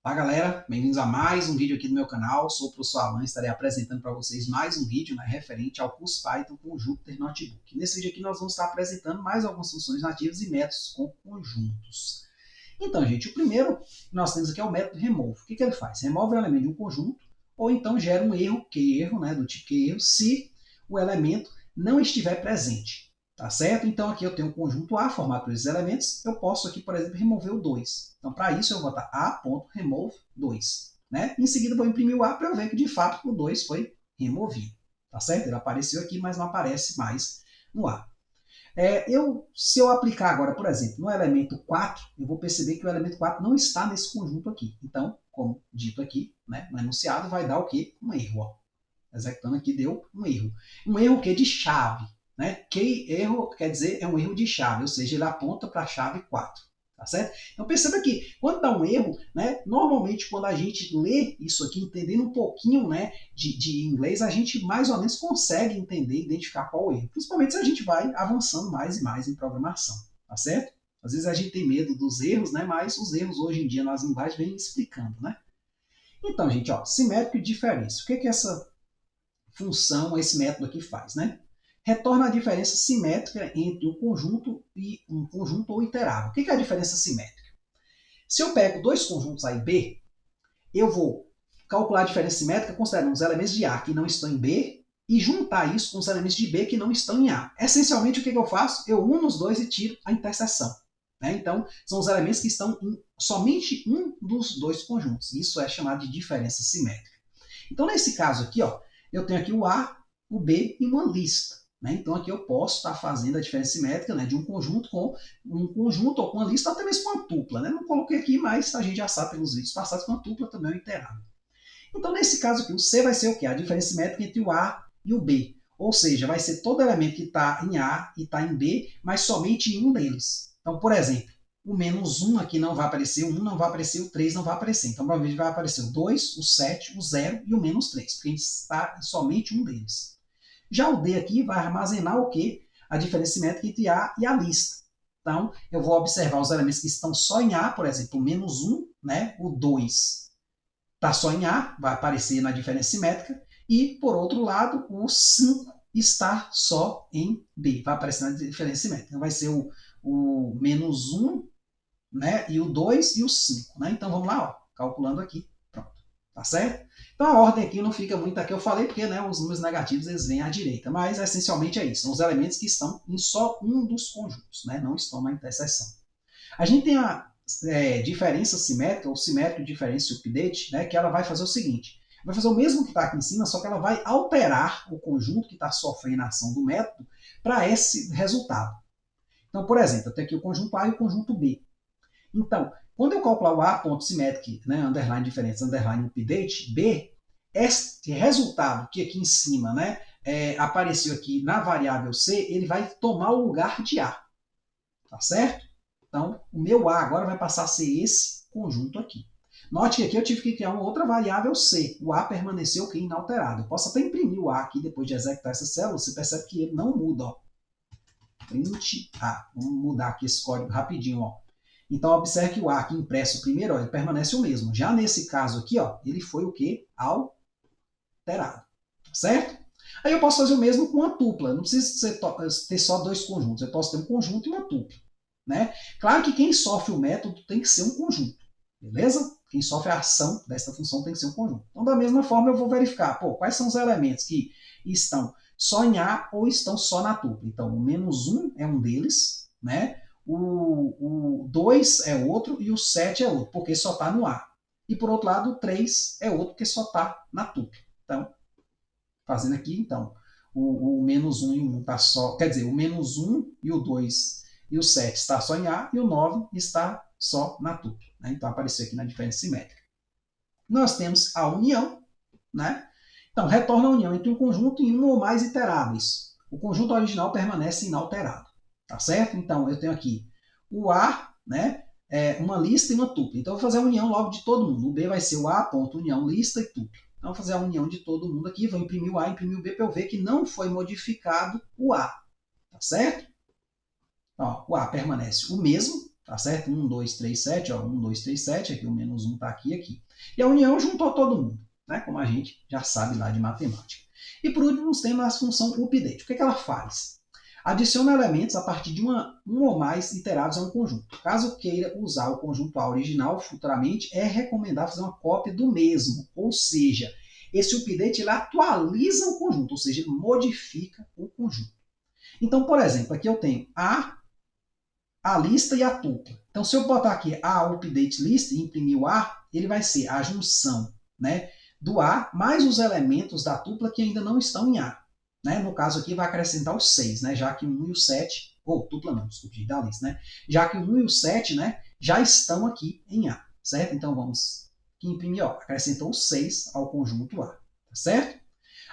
Olá galera, bem-vindos a mais um vídeo aqui do meu canal. Sou o professor Alan e estarei apresentando para vocês mais um vídeo, né, referente ao curso Python com Jupyter Notebook. Nesse vídeo aqui nós vamos estar apresentando mais algumas funções nativas e métodos com conjuntos. Então, gente, o primeiro que nós temos aqui é o método remove. O que ele faz? Remove o elemento de um conjunto ou então gera um erro, né, do tipo que erro, se o elemento não estiver presente. Tá certo? Então aqui eu tenho um conjunto A formado por esses elementos. Eu posso aqui, por exemplo, remover o 2. Então para isso eu vou botar A.remove 2. Né? Em seguida eu vou imprimir o A para eu ver que de fato o 2 foi removido. Tá certo? Ele apareceu aqui, mas não aparece mais no A. Se eu aplicar agora, por exemplo, no elemento 4, eu vou perceber que o elemento 4 não está nesse conjunto aqui. Então, como dito aqui, né, no enunciado, vai dar o quê? Um erro. Ó. Executando aqui deu um erro. Um erro que de chave. Né? Que erro quer dizer é um erro de chave, ou seja, ele aponta para a chave 4. Tá certo? Então perceba que quando dá um erro, né, normalmente quando a gente lê isso aqui, entendendo um pouquinho, né, de inglês, a gente mais ou menos consegue entender e identificar qual é o erro. Principalmente se a gente vai avançando mais e mais em programação. Tá certo? Às vezes a gente tem medo dos erros, né, mas os erros hoje em dia nas linguagens vêm explicando. Né? Então, gente, ó, simétrico e diferença. O que essa função, esse método aqui faz? Né? Retorna a diferença simétrica entre um conjunto e um conjunto ou iterável. O que é a diferença simétrica? Se eu pego dois conjuntos A e B, eu vou calcular a diferença simétrica considerando os elementos de A que não estão em B e juntar isso com os elementos de B que não estão em A. Essencialmente, o que eu faço? Eu uno os dois e tiro a interseção. Né? Então, são os elementos que estão em somente um dos dois conjuntos. Isso é chamado de diferença simétrica. Então, nesse caso aqui, ó, eu tenho aqui o A, o B e uma lista. Né? Então aqui eu posso estar fazendo a diferença simétrica, né, de um conjunto com um conjunto ou com uma lista, ou até mesmo com uma tupla. Né? Não coloquei aqui, mas a gente já sabe pelos vídeos passados que uma tupla também é um iterável. Então nesse caso aqui, o C vai ser o quê? A diferença simétrica entre o A e o B. Ou seja, vai ser todo elemento que está em A e está em B, mas somente em um deles. Então, por exemplo, o menos 1 aqui não vai aparecer, o 1 não vai aparecer, o 3 não vai aparecer. Então, provavelmente vai aparecer o 2, o 7, o 0 e o menos 3, porque a gente está em somente um deles. Já o D aqui vai armazenar o quê? A diferença simétrica entre A e a lista. Então, eu vou observar os elementos que estão só em A, por exemplo, o menos 1, né? O 2 está só em A, vai aparecer na diferença simétrica. E, por outro lado, o 5 está só em B, vai aparecer na diferença simétrica. Então, vai ser o menos 1, né? E o 2 e o 5. Né? Então, vamos lá, ó, calculando aqui. Pronto. Tá certo? Então a ordem aqui não fica muito a que eu falei, porque né, os números negativos eles vêm à direita, mas essencialmente é isso, são os elementos que estão em só um dos conjuntos, né, não estão na interseção. A gente tem a diferença simétrica, ou simétrico diferença update, né, que ela vai fazer o seguinte, vai fazer o mesmo que está aqui em cima, só que ela vai alterar o conjunto que está sofrendo a ação do método para esse resultado. Então, por exemplo, eu tenho aqui o conjunto A e o conjunto B. Então, quando eu calcular o A.symmetric, né, underline diferença, underline update, B, este resultado que aqui em cima, né, apareceu aqui na variável C, ele vai tomar o lugar de A. Tá certo? Então, o meu A agora vai passar a ser esse conjunto aqui. Note que aqui eu tive que criar uma outra variável C. O A permaneceu aqui inalterado. Eu posso até imprimir o A aqui depois de executar essa célula. Você percebe que ele não muda. Ó. Print A. Vamos mudar aqui esse código rapidinho. Ó. Então, observe que o A aqui impresso primeiro, ó, ele permanece o mesmo. Já nesse caso aqui, ó, ele foi o quê? Alterado. Certo? Aí eu posso fazer o mesmo com uma tupla. Não precisa ter só dois conjuntos. Eu posso ter um conjunto e uma tupla. Né? Claro que quem sofre o método tem que ser um conjunto. Beleza? Quem sofre a ação desta função tem que ser um conjunto. Então, da mesma forma, eu vou verificar quais são os elementos que estão só em A ou estão só na tupla. Então, o menos 1 é um deles, né? O 2 é outro e o 7 é outro, porque só está no A. E por outro lado, o 3 é outro, porque só está na tupla. Então, fazendo aqui, então, o menos 1 e o 1 está só. Quer dizer, o menos 1 e o 2 e o 7 está só em A e o 9 está só na tupla. Né? Então, apareceu aqui na diferença simétrica. Nós temos a união, né? Então, retorna a união entre um conjunto e um ou mais iteráveis. O conjunto original permanece inalterado. Tá certo? Então, eu tenho aqui o A, né, uma lista e uma tupla. Então, eu vou fazer a união logo de todo mundo. O B vai ser o A, ponto, união, lista e tupla. Então, eu vou fazer a união de todo mundo aqui. Vou imprimir o A, imprimir o B para eu ver que não foi modificado o A. Tá certo? Ó, o A permanece o mesmo, tá certo? 1, 2, 3, 7, ó, 1, 2, 3, 7, aqui o menos 1 está aqui e aqui. E a união juntou todo mundo, né? Como a gente já sabe lá de matemática. E por último, nós temos a função update. O que ela faz? Adiciona elementos a partir de um ou mais iterados a um conjunto. Caso queira usar o conjunto A original futuramente, é recomendável fazer uma cópia do mesmo, ou seja, esse update ele atualiza o conjunto, ou seja, ele modifica o conjunto. Então, por exemplo, aqui eu tenho a lista e a tupla. Então, se eu botar aqui a update list e imprimir o A, ele vai ser a junção, né, do A mais os elementos da tupla que ainda não estão em A. Né? No caso aqui, vai acrescentar os 6, né, já que o 1 e o 7, ou tupla não, desculpe, da lista, né, já que o 1 e o 7, né, já estão aqui em A, certo? Então, vamos imprimir, ó, acrescentou os 6 ao conjunto A, tá certo?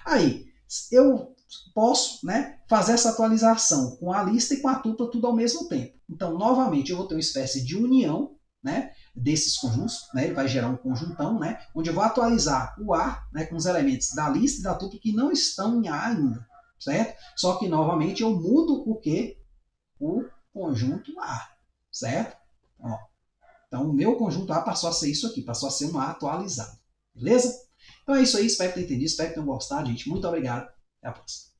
Aí, eu posso, né, fazer essa atualização com a lista e com a tupla tudo ao mesmo tempo. Então, novamente, eu vou ter uma espécie de união, né, desses conjuntos, né, ele vai gerar um conjuntão, né, onde eu vou atualizar o A, né, com os elementos da lista e da tupla que não estão em A ainda, certo? Só que, novamente, eu mudo o quê? O conjunto A, certo? Ó, então, o meu conjunto A passou a ser isso aqui, passou a ser um A atualizado, beleza? Então é isso aí, espero que tenham entendido, espero que tenham gostado, gente. Muito obrigado. Até a próxima.